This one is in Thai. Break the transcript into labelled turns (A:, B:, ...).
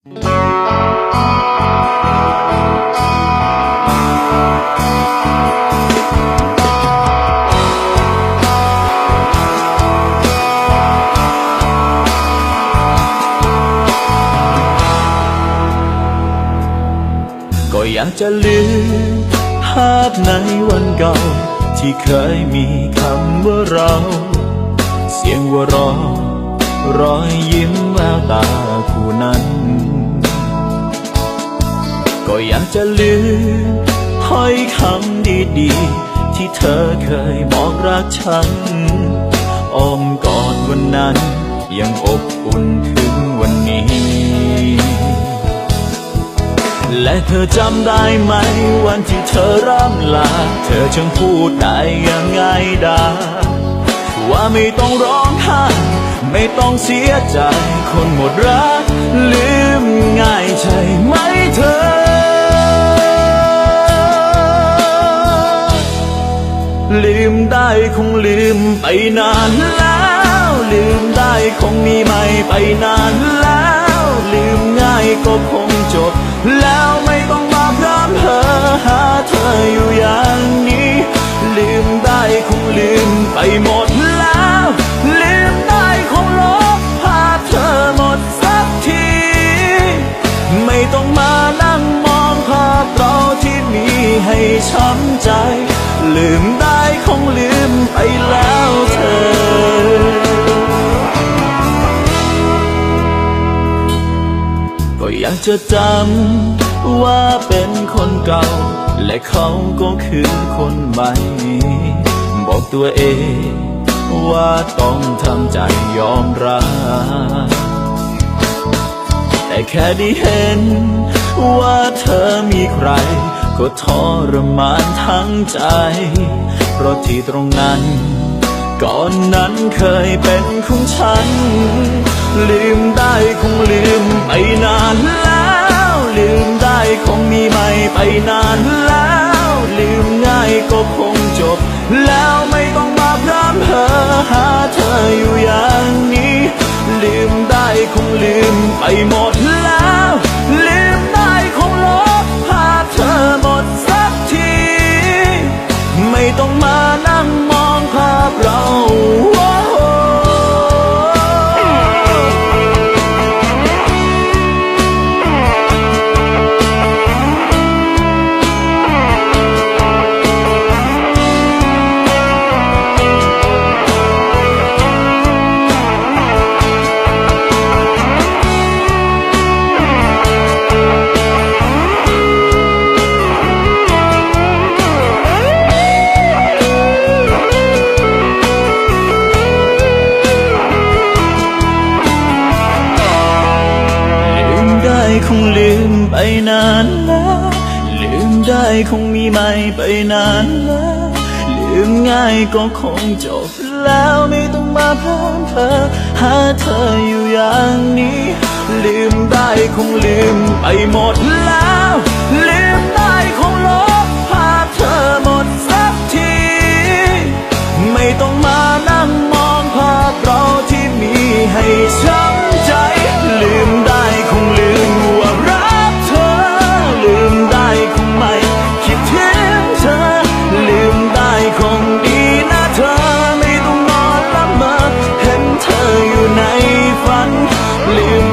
A: ก็อยากจะลืมภาพในวันเก่าที่เคยมีคำว่าเราเสียงหัวเราะรอยยิ้มแววตาคู่นั้นก็อยากจะลืมถ้อยคำดีๆที่เธอเคยบอกรักฉันอ้อมกอดวันนั้นยังอบอุ่นถึงวันนี้และเธอจำได้ไหมวันที่เธอร่ำลาเธอจึงพูดได้อย่างง่ายดายว่าไม่ต้องร้องไห้ไม่ต้องเสียใจคนหมดรักลืมง่ายใช่ไหมเธอลืมได้คงลืมไปนานแล้วลืมได้คงมีไม่ไปนานแล้วลืมง่ายก็คงจบแล้วไม่ต้องมาพร่ำเพ้อหาเธออยู่อย่างนี้ลืมได้คงลืมไปหมดแล้วลืมได้คงลบภาพเธอหมดสักทีไม่ต้องมานั่งมองภาพเราที่มีให้ช้ำใจลืมได้คงลืมไปแล้วเธอก็อยากจะจำว่าเป็นคนเก่าและเขาก็คือคนใหม่บอกตัวเองว่าต้องทำใจยอมรับแต่แค่ได้เห็นว่าเธอมีใครก็ทรมานทั้งใจเพราะที่ตรงนั้นก่อนนั้นเคยเป็นของฉันลืมได้คงลืมไปนานแล้วลืมได้คงมีไม่ไปนานแล้วลืมง่ายก็คงจบแล้วไม่ต้องมาพร่ำเพ้อหาเธออยู่อย่างนี้ลืมได้คงลืมไปหมดแล้วลืมได้คงลบภาพเธอหมดสักทีไม่ต้องมานั่งมองภาพเราคงลืมไปนานแล้วลืมได้คงมีไม่ไปนานแล้วลืมง่ายก็คงจบแล้วไม่ต้องมาพร่ำเพ้อหาเธออยู่อย่างนี้ลืมได้คงลืมไปหมดแล้วลืมได้คงลบภาพเธอหมดสักทีไม่ต้องมานั่งมองภาพเราที่มีให้ช้ำใจลืมได้คงลืมว่ารักเธอลืมได้คงไม่คิดถึงเธอลืมได้คงดีนะเธอไม่ต้องนอนละเมอเห็นเธออยู่ในฝันลืม